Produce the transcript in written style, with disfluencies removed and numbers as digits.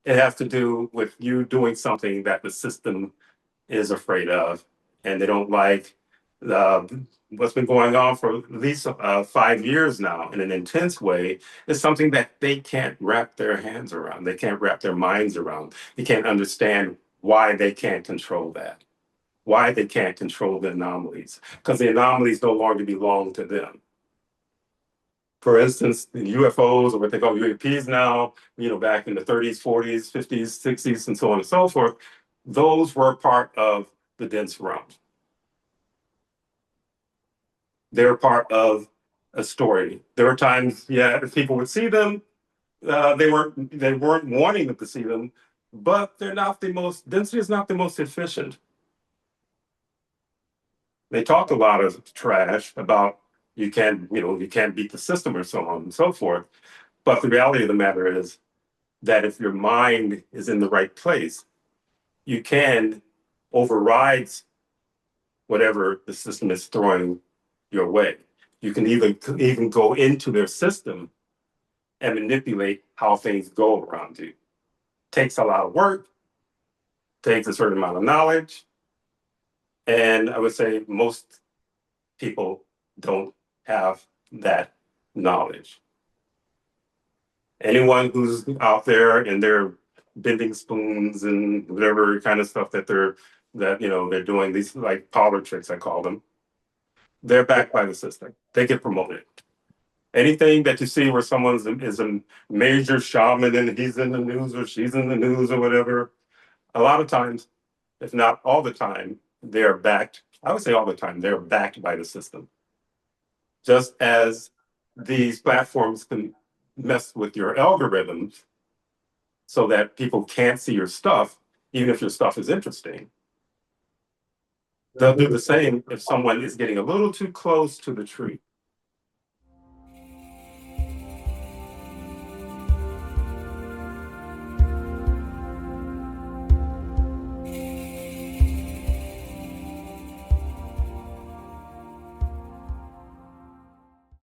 It has to do with you doing something that the system is afraid of, and they don't like what's been going on for at least 5 years now in an intense way. Is something that they can't wrap their hands around. They can't wrap their minds around. They can't understand why they can't control that, why they can't control the anomalies, because the anomalies no longer belong to them. For instance, the UFOs, or what they call UAPs now, back in the 30s, 40s, 50s, 60s, and so on and so forth, those were part of the dense realm. They're part of a story. There were times, yeah, if people would see them, they weren't wanting them to see them, but they're not the most density is not the most efficient. They talk a lot of trash about you can't beat the system or so on and so forth. But the reality of the matter is that if your mind is in the right place, you can override whatever the system is throwing your way. You can even go into their system and manipulate how things go around you. Takes a lot of work, takes a certain amount of knowledge, and I would say most people don't have that knowledge. Anyone who's out there and they're bending spoons and whatever kind of stuff they're doing, these like parlor tricks, I call them, they're backed by the system. They get promoted. Anything that you see where someone is a major shaman and he's in the news or she's in the news or whatever, a lot of times, if not all the time, they're backed. I would say all the time, they're backed by the system. Just as these platforms can mess with your algorithms so that people can't see your stuff, even if your stuff is interesting. They'll do the same if someone is getting a little too close to the truth.